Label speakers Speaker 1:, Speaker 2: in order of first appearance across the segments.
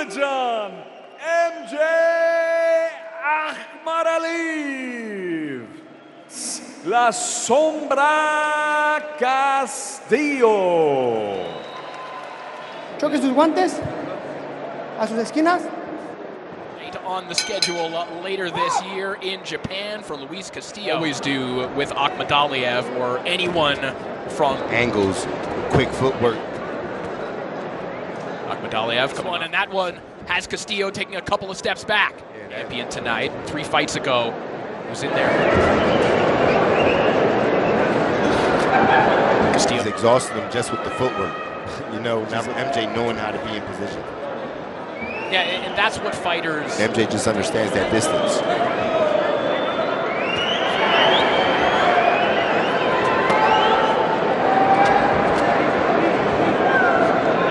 Speaker 1: Azerbaijan, MJ Akhmadaliyev. La Sombra Castillo.
Speaker 2: Choque sus guantes a sus esquinas.
Speaker 3: On the schedule later this year in Japan for Luis Castillo. Always do with Akhmadaliev or anyone from
Speaker 4: angles, quick footwork.
Speaker 3: Akhmadaliev, come on, and that one has Castillo taking a couple of steps back. Champion tonight, 3 fights ago, was in there.
Speaker 4: Castillo exhausted him just with the footwork. You know, now MJ knowing how to be in position.
Speaker 3: Yeah, and that's what fighters...
Speaker 4: MJ just understands that distance.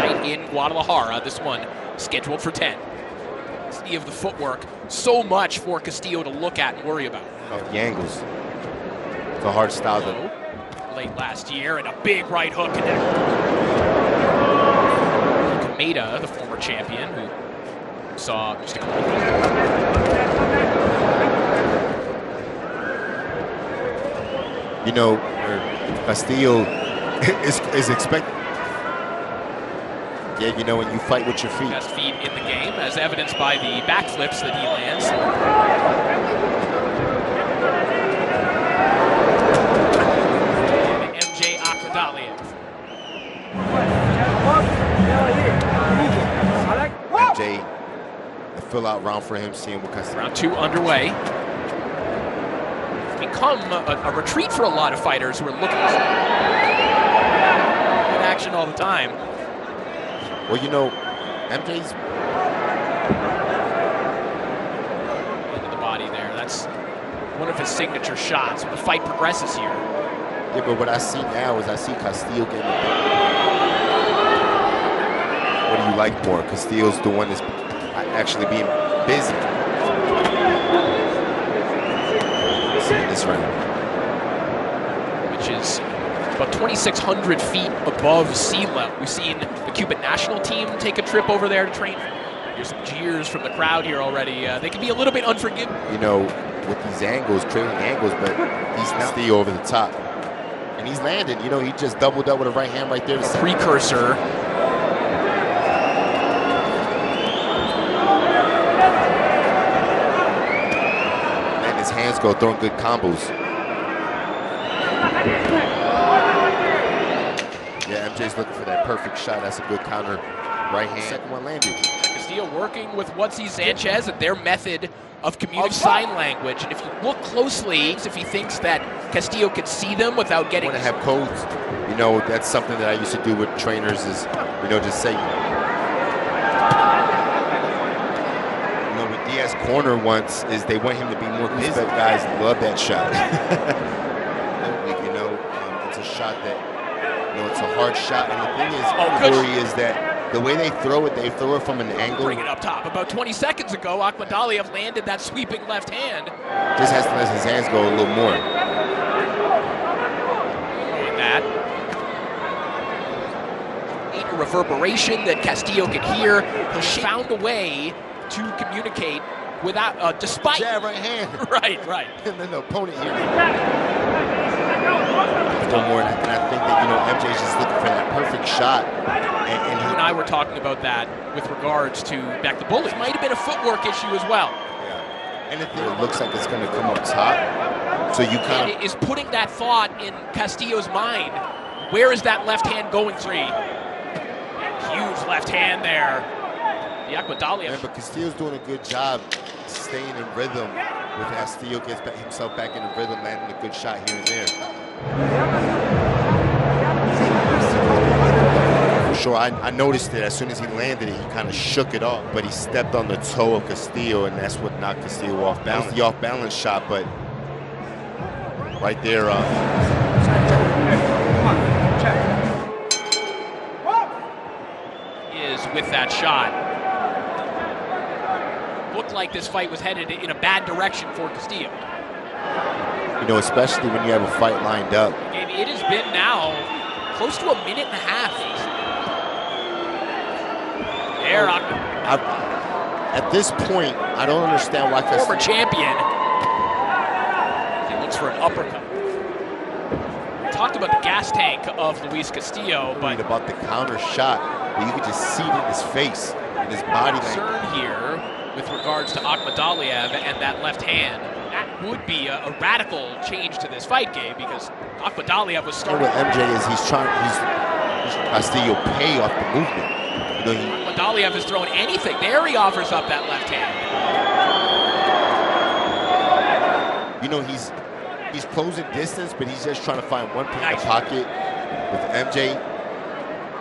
Speaker 3: Night in Guadalajara, this one scheduled for 10. See of the footwork, so much for Castillo to look at and worry about.
Speaker 4: Oh, the angles. It's a hard style to...
Speaker 3: Late last year, and a big right hook connect. Kameda, the former champion, who saw just a couple of
Speaker 4: You know, Castillo is expected. Yeah, you know, when you fight with your feet.
Speaker 3: Best feet in the game, as evidenced by the backflips that he lands. MJ Akhmadaliev.
Speaker 4: MJ, a fill-out round for him, seeing what Castillo.
Speaker 3: Round 2 underway. It's become a retreat for a lot of fighters who are looking in action all the time.
Speaker 4: Well, you know, MJ's
Speaker 3: into the body there. That's one of his signature shots. When the fight progresses here.
Speaker 4: Yeah, but what I see now is I see Castillo getting it. What do you like more? Castillo's the one that's actually being busy. This round.
Speaker 3: Which is about 2,600 feet above sea level. We've seen the Cuban national team take a trip over there to train. There's some jeers from the crowd here already. They can be a little bit unforgiving.
Speaker 4: You know, with these angles, trailing angles, but he's Castillo over the top. And he's landed. You know, he just doubled up with a right hand right there.
Speaker 3: A precursor.
Speaker 4: And his hands go throwing good combos. Yeah, MJ's looking for that perfect shot. That's a good counter right hand. Second one landed.
Speaker 3: Castillo working with Watsi Sanchez and their method of sign language. And if you look closely, if he thinks that Castillo can see them without getting...
Speaker 4: Want to have codes. You know, that's something that I used to do with trainers is, you know, just say... You know, with Diaz corner once is they want him to be more visible. Guys love that shot. You know, it's a shot that, you know, it's a hard shot. And the thing is, Corey, is that the way they throw it from an angle.
Speaker 3: Bring it up top. About 20 seconds ago, Akhmadaliev landed that sweeping left hand.
Speaker 4: Just has to let his hands go a little more.
Speaker 3: Doing that. A reverberation that Castillo could hear. He found a way to communicate without, despite...
Speaker 4: Jab right hand.
Speaker 3: Right.
Speaker 4: And then the opponent here. More, and I think that, you know, MJ's just looking for that perfect shot. And
Speaker 3: you and I were talking about that with regards to back the bully. It might have been a footwork issue as well.
Speaker 4: Yeah. And it looks like it's going to come up top. So you kind of...
Speaker 3: is putting that thought in Castillo's mind. Where is that left hand going through? Huge left hand there. The Akhmadaliev.
Speaker 4: Yeah, but Castillo's doing a good job staying in rhythm with Castillo gets himself back in the rhythm, landing a good shot here and there. For sure, I noticed it as soon as he landed it, he kind of shook it off, but he stepped on the toe of Castillo, and that's what knocked Castillo off balance. That was the off-balance shot, but right there.
Speaker 3: Is with that shot. Looked like this fight was headed in a bad direction for Castillo.
Speaker 4: You know, especially when you have a fight lined up.
Speaker 3: It has been now close to a minute and a half. There,
Speaker 4: At this point, I don't understand why
Speaker 3: Former champion. He looks for an uppercut. We talked about the gas tank of Luis Castillo, but
Speaker 4: about the counter shot, where you could just see it in his face, in his body.
Speaker 3: Concern here with regards to Akhmadaliev and that left hand. That would be a radical change to this fight, Gabe, because Akhmadaliev was starting.
Speaker 4: With MJ is he's Castillo pay off the movement. You know,
Speaker 3: Akhmadaliev has thrown anything. There he offers up that left hand.
Speaker 4: You know, he's closing distance, but he's just trying to find one pick in the pocket with MJ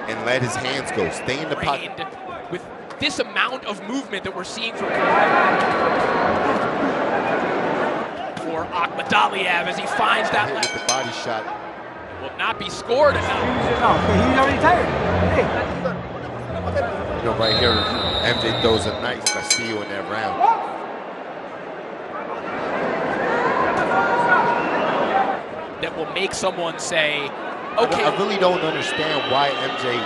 Speaker 4: and let his hands go. Stay in the pocket.
Speaker 3: With this amount of movement that we're seeing from Akhmadaliev as he finds that left.
Speaker 4: With the body shot.
Speaker 3: Will not be scored enough.
Speaker 2: He's already tired. Hey.
Speaker 4: You know, right here, MJ throws a nice Castillo in that round.
Speaker 3: That will make someone say, okay.
Speaker 4: I really don't understand why MJ.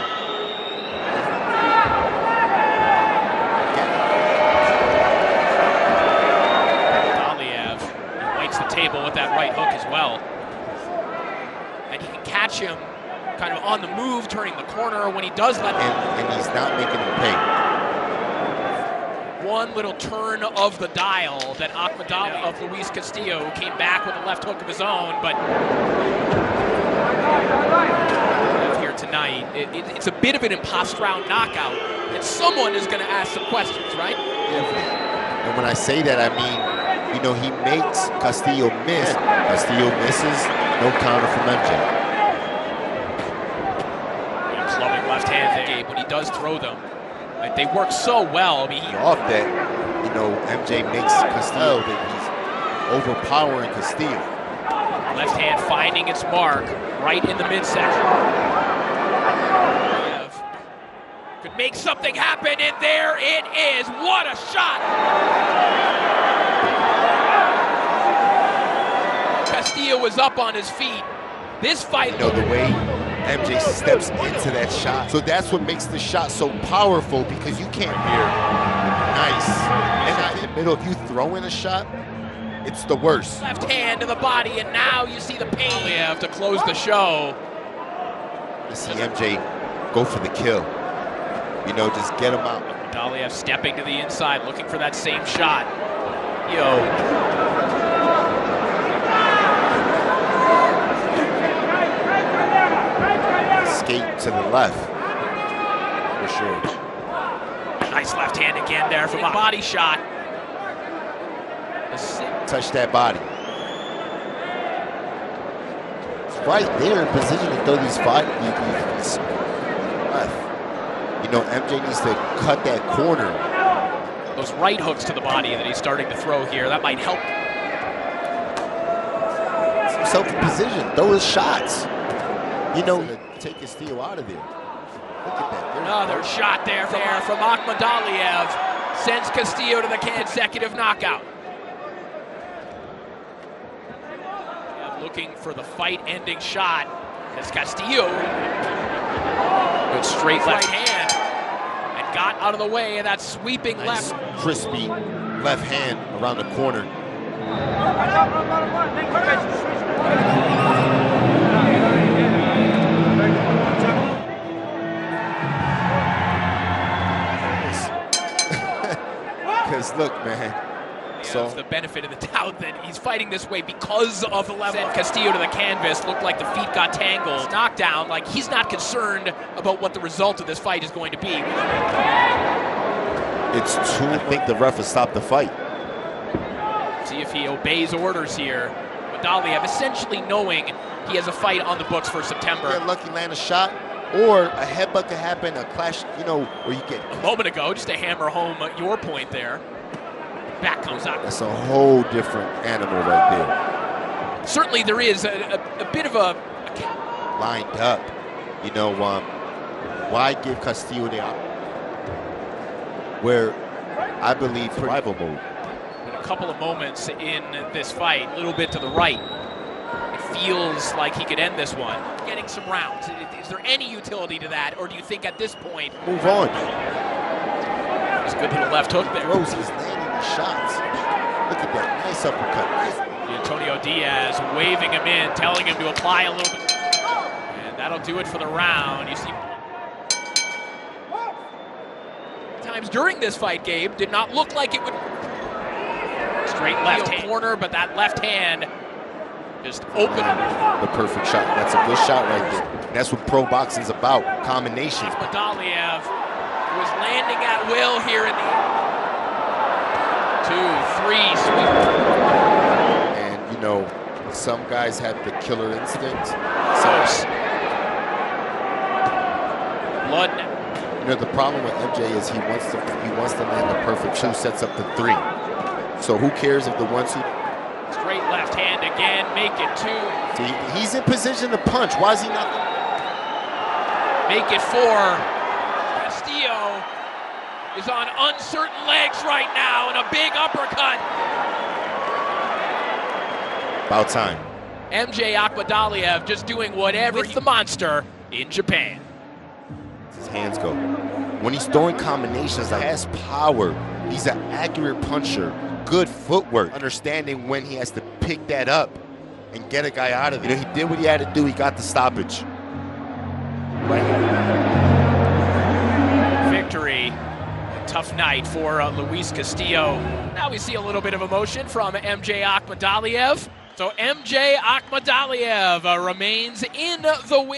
Speaker 3: Akhmadaliev waits the table with that right hook as well. And he can catch him kind of on the move, turning the corner when he does let
Speaker 4: and he's not making him pay.
Speaker 3: One little turn of the dial that Akhmadaliev of Luis Castillo, who came back with a left hook of his own, but here tonight, it's a bit of an imposter round knockout, and someone is going to ask some questions, right?
Speaker 4: Yeah. And when I say that, I mean, you know, he makes Castillo miss. Castillo misses, no counter from MJ.
Speaker 3: Clubbing left hand there, Gabe, when he does throw them. Like, they work so well. I mean,
Speaker 4: off that, you know, MJ makes Castillo that he's overpowering Castillo.
Speaker 3: Left hand finding its mark right in the midsection. Could make something happen, and there it is. What a shot! Castillo was up on his feet. This fight,
Speaker 4: you know, the way MJ steps into that shot. So that's what makes the shot so powerful, because you can't hear nice. And in the middle, if you throw in a shot, it's the worst.
Speaker 3: Left hand to the body, and now you see the pain. We have to close the show.
Speaker 4: To see MJ go for the kill. You know, just get him out.
Speaker 3: Akhmadaliev stepping to the inside, looking for that same shot. Yo.
Speaker 4: Escape to the left, for sure.
Speaker 3: Nice left hand again there from a body shot.
Speaker 4: Touch that body. It's right there in position to throw these left. You know, MJ needs to cut that corner.
Speaker 3: Those right hooks to the body that he's starting to throw here, that might help.
Speaker 4: Himself in position, throw his shots. You know, take Castillo out of there. Look at that.
Speaker 3: Another shot there from Akhmadaliev. Sends Castillo to the consecutive knockout. Looking for the fight-ending shot as Castillo. Good straight left hand. And got out of the way of that sweeping
Speaker 4: nice,
Speaker 3: left.
Speaker 4: Crispy left hand around the corner. Because look, man.
Speaker 3: So the benefit of the doubt that he's fighting this way because of the level. Castillo to the canvas, looked like the feet got tangled. Knockdown, like he's not concerned about what the result of this fight is going to be.
Speaker 4: It's too. I think the ref has stopped the fight.
Speaker 3: See if he obeys orders here. Akhmadaliev essentially knowing he has a fight on the books for September.
Speaker 4: Get lucky, land a shot, or a headbutt could happen, a clash, you know, where you get.
Speaker 3: A moment ago, just to hammer home your point there. Back comes out.
Speaker 4: That's a whole different animal right there.
Speaker 3: Certainly there is a bit of a
Speaker 4: lined up. You know, why give Castillo the where I believe survival mode.
Speaker 3: In a couple of moments in this fight, a little bit to the right. It feels like he could end this one. Getting some rounds. Is there any utility to that, or do you think at this point?
Speaker 4: Move on.
Speaker 3: It's a good little left hook there.
Speaker 4: Throws, he's landing the shots. Look at that, nice uppercut. Nice.
Speaker 3: Antonio Diaz waving him in, telling him to apply a little bit. And that'll do it for the round. You see times during this fight, Gabe, did not look like it would. Straight left hand corner, but that left hand just opened.
Speaker 4: The perfect shot. That's a good shot right there. That's what pro boxing's about, combinations.
Speaker 3: Akhmadaliev was landing at will here in the 2-3 sweep.
Speaker 4: And, you know, some guys have the killer instinct.
Speaker 3: Close. Blood now.
Speaker 4: You know, the problem with MJ is he wants to land the perfect two, sets up the 3. So who cares if the 1-2?
Speaker 3: Straight left hand again, make it 2.
Speaker 4: See, he's in position to punch. Why is he not?
Speaker 3: Make it 4. Castillo is on uncertain legs right now, and a big uppercut.
Speaker 4: About time.
Speaker 3: MJ Akhmadaliev just doing whatever. It's the monster in Japan.
Speaker 4: His hands go. When he's throwing combinations, like has power. He's an accurate puncher. Good footwork. Understanding when he has to pick that up and get a guy out of it. You know, he did what he had to do. He got the stoppage. Right.
Speaker 3: Victory. Tough night for Luis Castillo. Now we see a little bit of emotion from MJ Akhmadaliev. So MJ Akhmadaliev remains in the win.